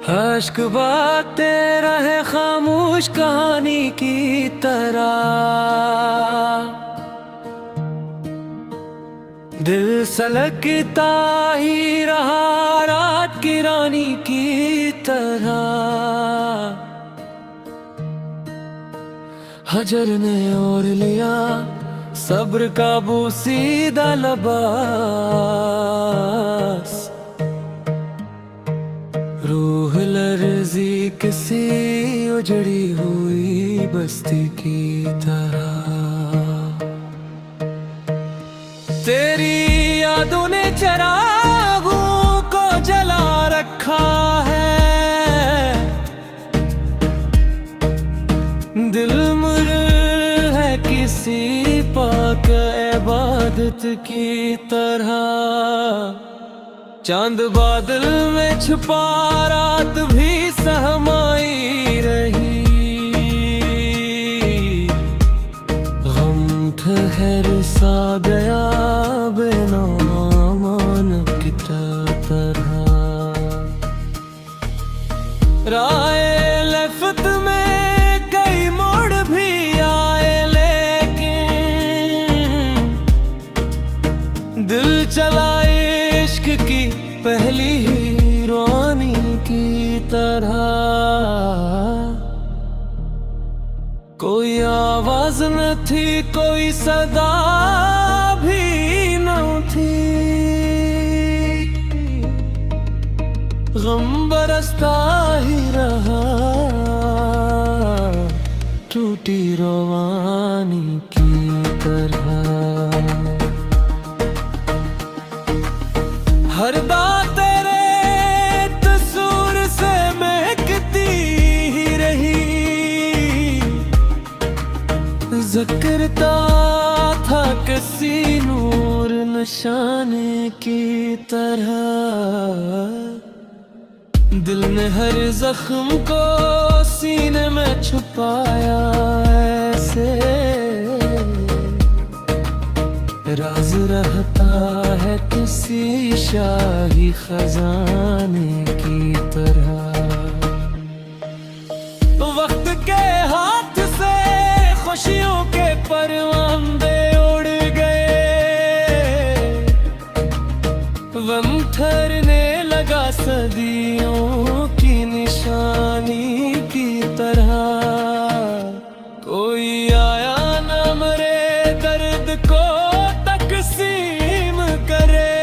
अश्क बहते रहे खामोश कहानी की तरह, दिल सलगता ही रहा रात की रानी की तरह। हजर ने और लिया सब्र का बोसीदा लबास, रूह लर्जी किसी उजड़ी हुई बस्ती की तरह। तेरी यादों ने चिरागों को जला रखा है, दिल मुर है किसी पाक इबादत की तरह। चांद बादल में छुपा रात भी सहमाई रही, गम ठहर सा गया बेनामान की तरह। राय लफ्त में कई मोड़ भी आए, लेकिन दिल चला इश्क की पहली ही रानी की तरह। कोई आवाज न थी, कोई सदा भी न थी, गम बरसता ही रहा टूटी रवानी की तरह। हर बात तेरे तस्वीर से महकती ही रही, ज़िक्रता था किसी नूर निशाने की तरह। दिल ने हर जख्म को सीने में छुपाया ऐसे, राज रहता है किसी शाही खजाने की तरह। वक्त के हाथ से खुशियों के परवाने उड़ गए, गम ठहरने लगा सदियों की निशानी की तरह। कोई आया न मरे दर्द को तकसीम करे,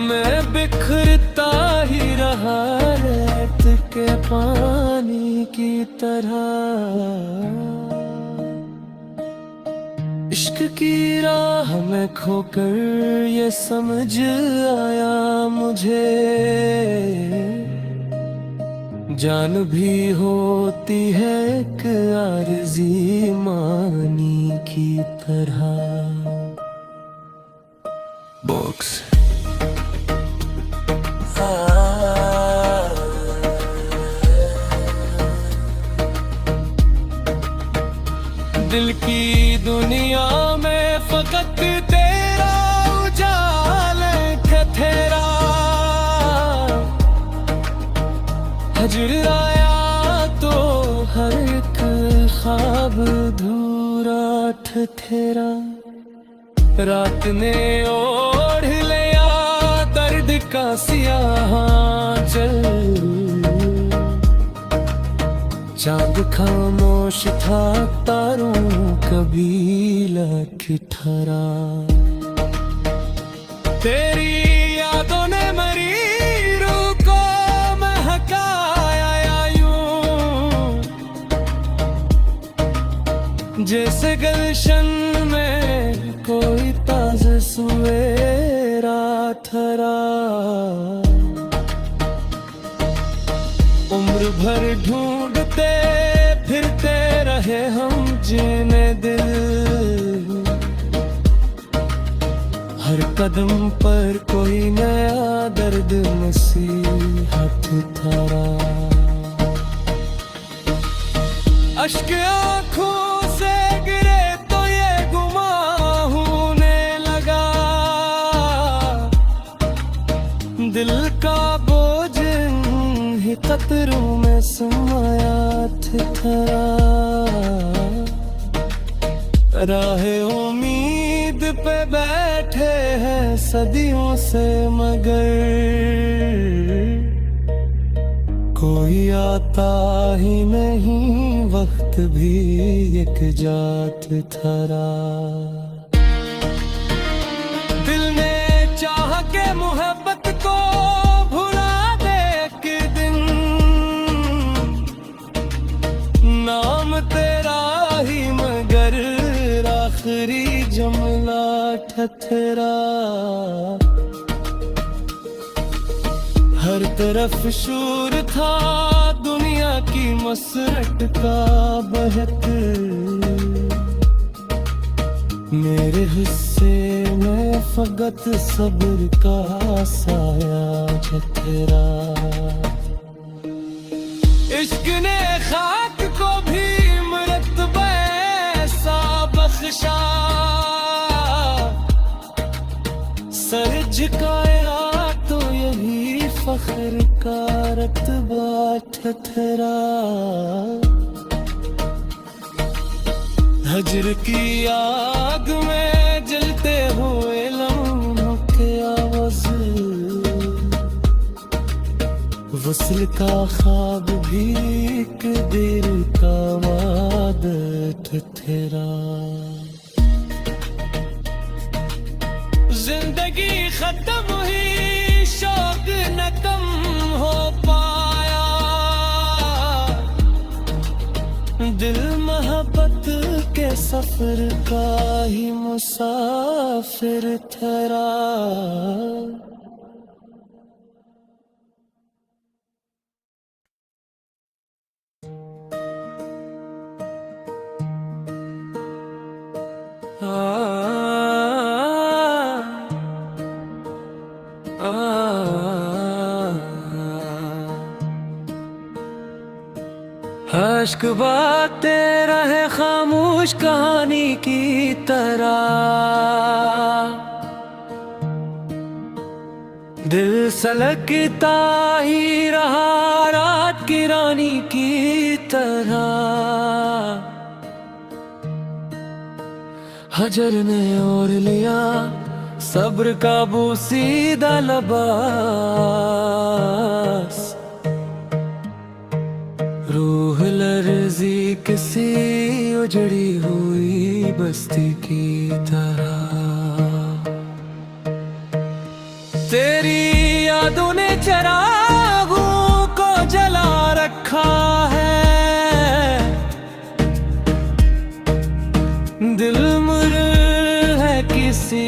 मैं बिखरता ही रहा रेत के पानी की तरह। इश्क की राह में खोकर ये समझ आया मुझे, जान भी होती है एक आरज़ी मानी की तरह। बॉक्स दिल की दुनिया में फकत तेरा उजाले तेरा, हजर आया तो हर एक ख्वाब धूरा ठहरा। रात ने ओढ़ लिया दर्द का सियाह चल, चांद खामोश था तारों कबीला ठिठरा। तेरी यादों ने मरी रूह को महकाया यूं, जैसे गुलशन में कोई ताज़ा सवेरा ठहरा। उम्र भर ढूंढते फिरते रहे हम जीने दिल, हर कदम पर कोई नया दर्द नसीहत था। अश्क आंखों से गिरे तो ये गुमां होने लगा, दिल का बोझ ही कतरों में समाया ठिठरा। राहे उम्मीद पे बैठे हैं सदियों से, मगर कोई आता ही नहीं, वक्त भी एक जात थरा। दिल ने चाह के मोहब्बत को भुला दे एक दिन, नाम तेरा ही मगर आखिरी जुमला ठठरा। हर तरफ शोर था दुनिया की मसरत का बहक, मेरे हिस्से में फकत सब्र का साया ठठरा। इश्क ने खाक को भी मरतबा ऐसा बख्शा, सर झुकाया तो यही फख्र का रतबा ठठरा। हजर की आग में जलते हुए लम्हों के आवाज़, वस्ल का ख्वाब भी एक देर का वाद ठठरा। जिंदगी खत्म हुई, शौक न कम हो पाया, दिल मोहब्बत के सफर का ही मुसाफिर ठहरा। अश्क बाते रहे खामोश कहानी की तरह, दिल सलगता ही रहा रात की रानी की तरह। हजर ने ओढ़ लिया सब्र का बोसीदा लबास, रूह लर्जी किसी उजड़ी हुई बस्ती की तरह। तेरी यादों ने चिरागों को जला रखा है, दिल मुर है किसी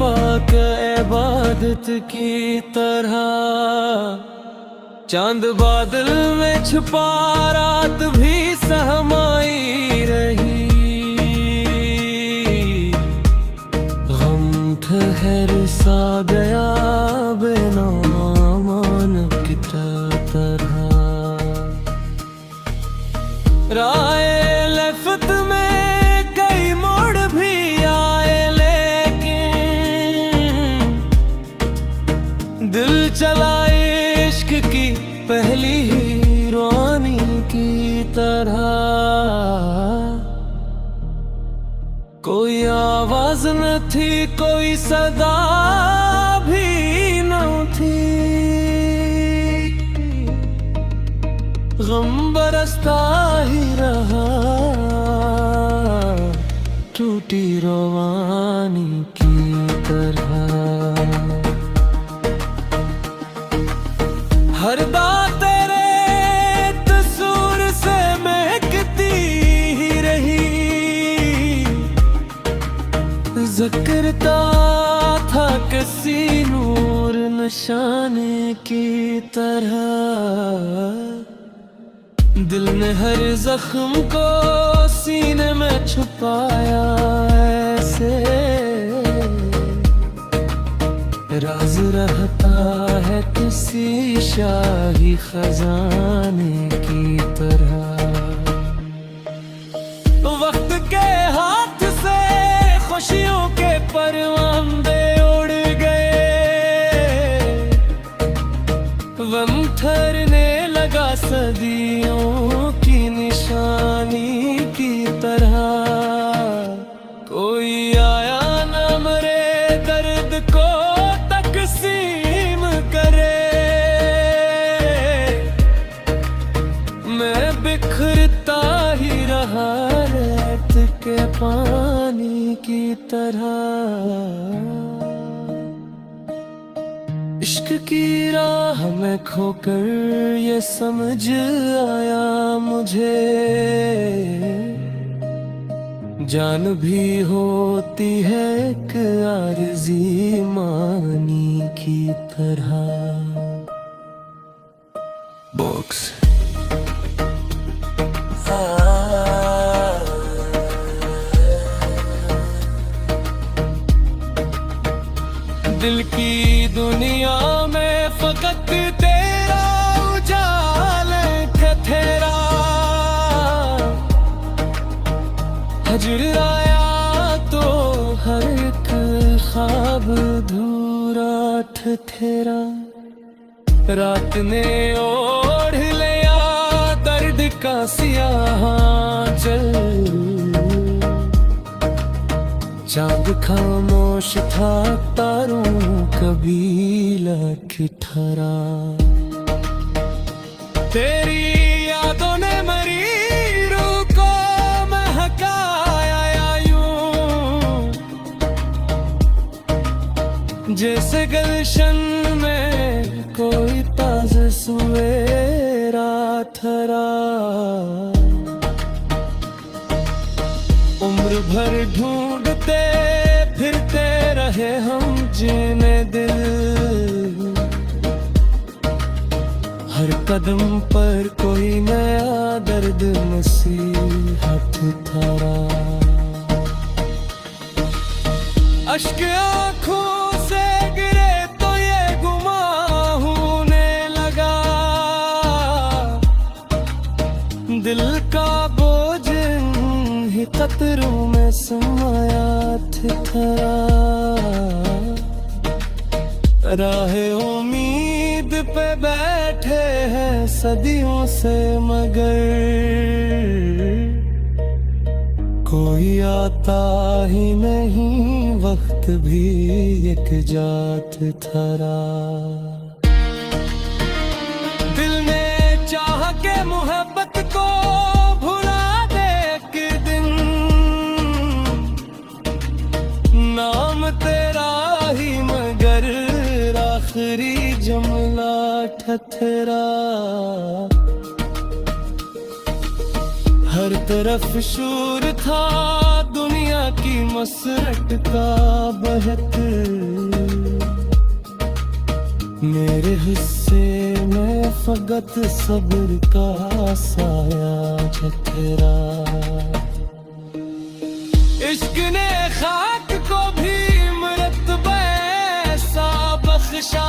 पाक इबादत की तरह। चांद बादल में छुपा रात भी सहमाई रही, गम ठहर सा गया बेनामान की तरह। राह लफ़त में कई मोड़ भी आए, लेकिन दिल चला इश्क की पहली ही रानी की तरह। कोई आवाज न थी, कोई सदा भी न थी, गम बरसता ही रहा टूटी रवानी की तरह। हर बात तेरे तस्वीर से महकती ही रही, ज़िक्रता था किसी नूर निशाने की तरह। दिल ने हर जख्म को सीने में छुपाया ऐसे, राज रहता है किसी शाही खजाने की तरह। परवांदे उड़ गए, गम ठहरने लगा सदियों की निशानी की तरह। कोई आया न मरे दर्द को तकसीम करे, मैं बिखरता ही रहा रेत के पानी की तरह। इश्क की राह में खोकर ये समझ आया मुझे, जान भी होती है एक आरज़ी मानी की तरह। बॉक्स दिल की दुनिया में फकत तेरा उजाले तेरा, हजर आया तो हर एक ख्वाब अधूरा ठहरा। रात ने ओढ़ लिया दर्द का सियाह चल, चांद खामोश था तारों कबीला ठिठरा। तेरी यादों ने मरी रूह को महकाया यूं, जैसे गुलशन में कोई ताज़ा सवेरा थरा। उम्र भर ढूंढते फिरते रहे हम जीने दिल, हर कदम पर कोई नया दर्द नसीहत थारा। अश्क आँखों से गिरे तो ये गुमां होने लगा, दिल का बोझ कतरों में समाया ठहरा। राहे उम्मीद पे बैठे हैं सदियों से मगर, कोई आता ही नहीं वक्त भी एक जात ठहरा। दिल ने चाह के मोहब्बत को नाम तेरा ही मगर आखिरी जुमला ठहरा। हर तरफ शोर था दुनिया की मसरत का बहक, मेरे हिस्से में फकत सब्र का साया ठहरा। इश्क ने खाक को भी मरतबा ऐसा बख्शा,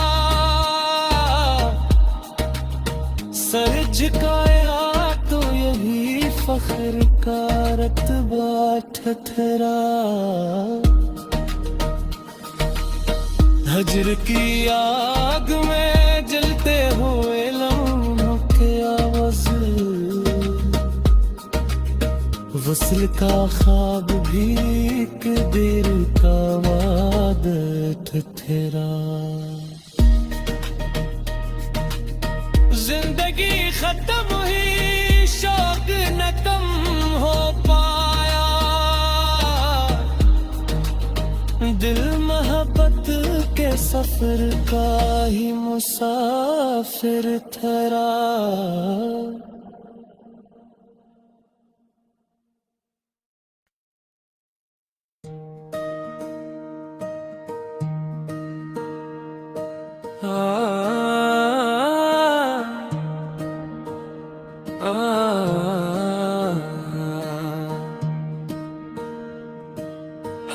सर झुकाया तो यही फख्र का रतबा ठहरा। हजर की आग में जलते हुए लम्हों के आवाज़, वस्ल का ख्वाब भी एक देर का वादा ठहरा। जिंदगी खत्म हुई शौक न कम हो पाया, दिल मोहब्बत के सफर का ही मुसाफिर ठहरा।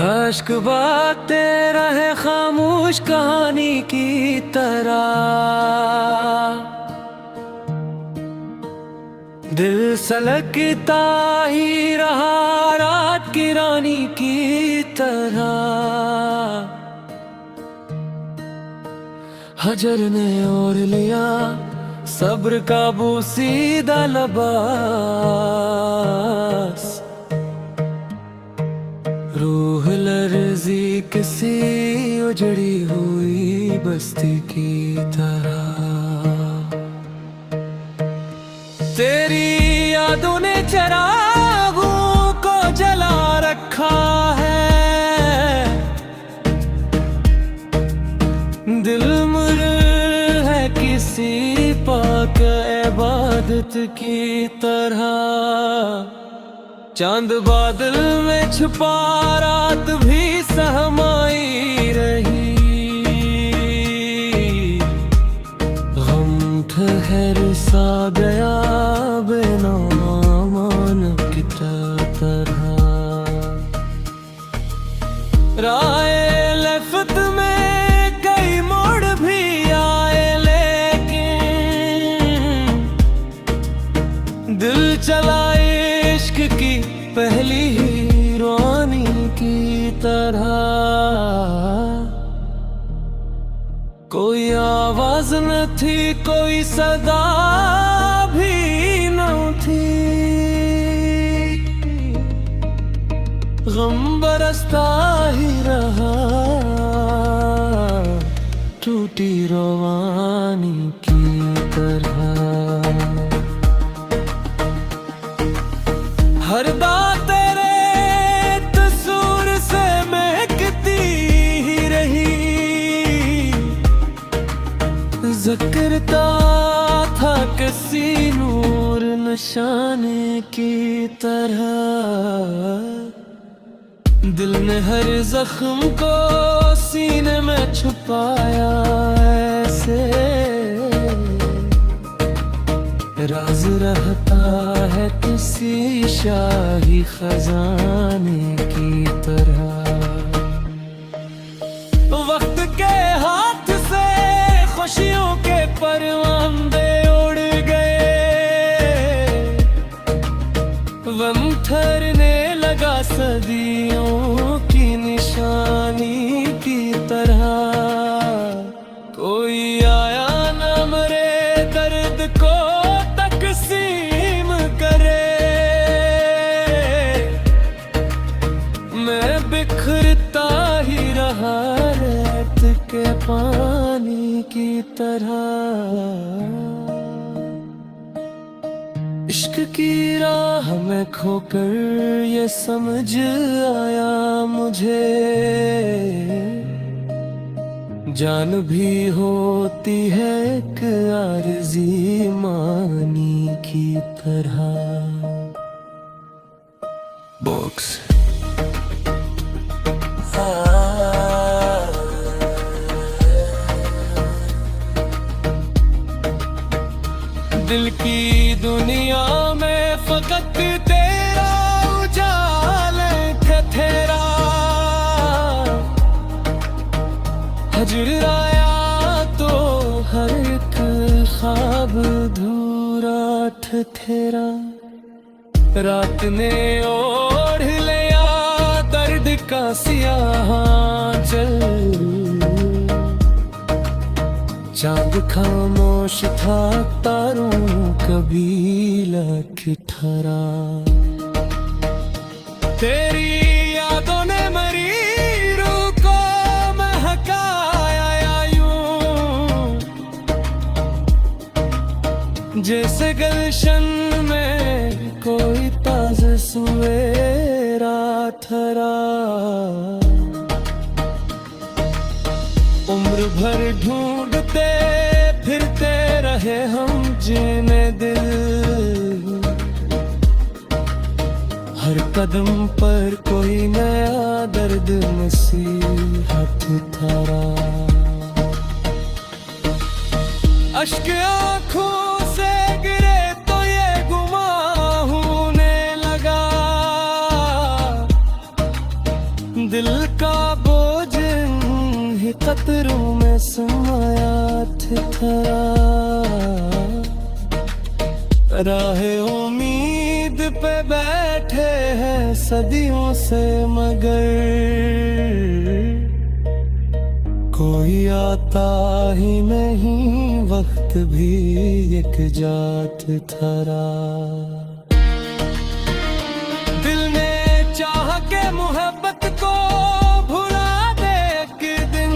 अश्क बहते रहे खामोश कहानी की तरह, दिल सलगता ही रहा रात की रानी की तरह। हजर ने और लिया सब्र का बूसीदा लबास, रूह लर्जी किसी उजड़ी हुई बस्ती की तरह। तेरी यादों ने चिरागों को जला रखा है, दिल मुर है किसी पाक इबादत की तरह। चांद बादल में छुपा रात भी सहमाई रही, गम ठहर सा गया बेनामान की तरह। राय लफ्त में कई मोड़ भी आए, लेकिन दिल चला इश्क की पहली ही रानी की तरह। कोई आवाज न थी, कोई सदा भी न थी, गम बरसता ही रहा टूटी रवानी की तरह। हर बात तेरे कसूर से महकती ही रही, ज़िक्रता था किसी नूर निशाने की तरह। दिल ने हर जख्म को सीने में छुपाया ऐसे, राज रहता है किसी शाही खजाने की तरह। वक्त के हाथ से खुशियों के परवांदे उड़ गए, गम ठहरने लगा सदियों की निशानी की तरह। कोई आया न मरे दर्द को तकसीम करे, मैं बिखरता ही रहा रेत के पानी की तरह। इश्क की राह में खोकर ये समझ आया मुझे, जान भी होती है एक आरज़ी मानी की तरह। बॉक्स दिल की दुनिया में फकत तेरा उजाले तेरा, हजर आया तो हर एक ख्वाब धूरा ठहरा। रात ने ओढ़ लिया दर्द का सियाह चल, चांद खामोश था तारों कबीला की ठहरा। तेरी यादों ने मरी रूह को महकाया यूं, जैसे गुलशन में कोई ताज़ा सवेरा ठहरा। उम्र भर ढूंढते फिरते रहे हम जीने दिल, हर कदम पर कोई नया दर्द नसीहत थारा। अश्क आँखों से गिरे तो ये गुमां होने लगा, दिल का बोझ ही कतरों में समाया था। राहे उम्मीद पे बैठे हैं सदियों से, मगर कोई कोई आता ही नहीं, वक्त भी एक जात थरा। दिल ने चाह के मोहब्बत को भुला दे एक दिन,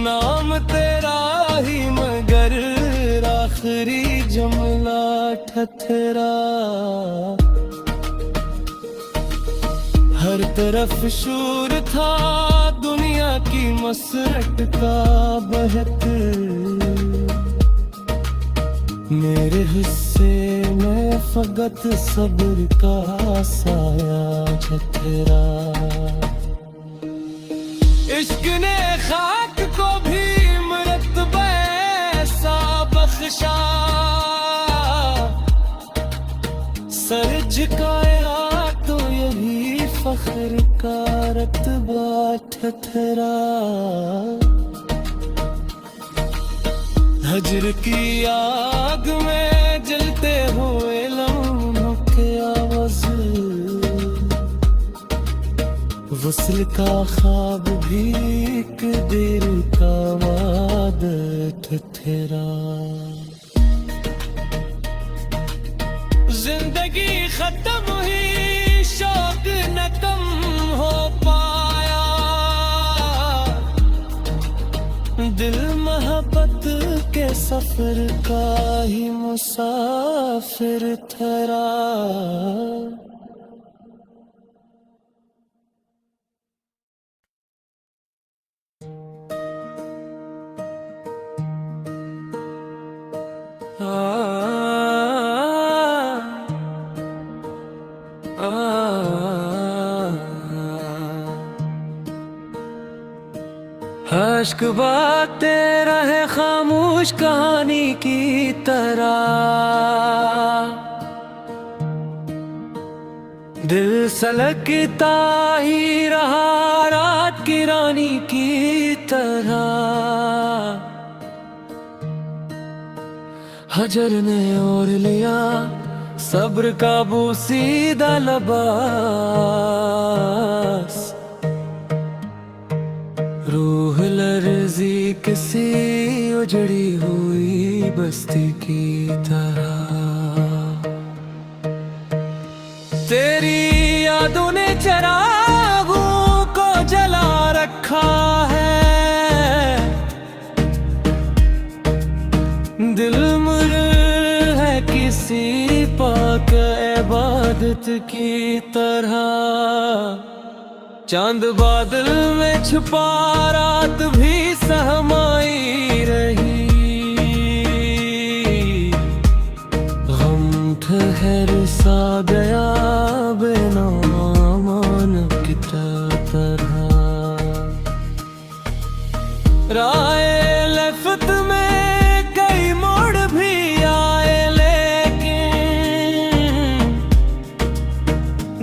नाम तेरा ही मगर आखिरी जुमला ठठरा। हर तरफ शोर था दुनिया की मसरत का बहक, मेरे हिस्से में फकत सब्र का साया झकरा। इश्क ने खाक को भी मरतबा ऐसा बख्शा, सर झुकाया तो यही फख्र का रतबा ठठरा। हजर की आग में जलते हुए लम्हों के आवाज़, वस्ल का ख्वाब भी एक देर का वादा ठठरा। जिंदगी खत्म हुई, शौक न कम हो पाया, दिल मोहब्बत के सफर का ही मुसाफिर ठहरा। अश्क बातें रहे खामोश कहानी की तरह, दिल सलगता ही रहा रात की रानी की तरह। हजर ने ओढ़ लिया सब्र का बोसीदा लिबास, रूह लर्जी किसी उजड़ी हुई बस्ती की तरह। तेरी यादों ने चिरागों को जला रखा है, दिल मुर है किसी पाक इबादत की तरह। चांद बादल में छुपा रात भी सहमाई रही, गम ठहर सा गया बेनामान की तरह। राय लफ्त में कई मोड़ भी आए, लेकिन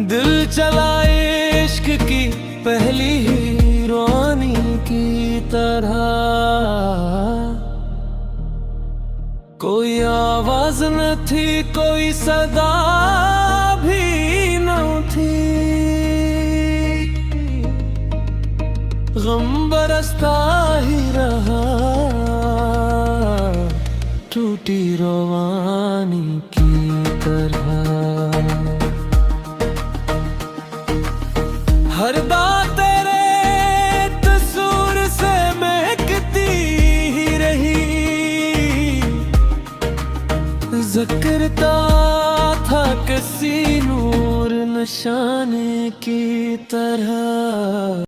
दिल चला इश्क की पहली ही रानी की तरह। कोई आवाज न थी, कोई सदा भी न थी, गम बरसता ही रहा टूटी रवानी की तरह। हर बात तेरे तस्वीर से महकती ही रही, ज़िक्रता था किसी नूर निशाने की तरह।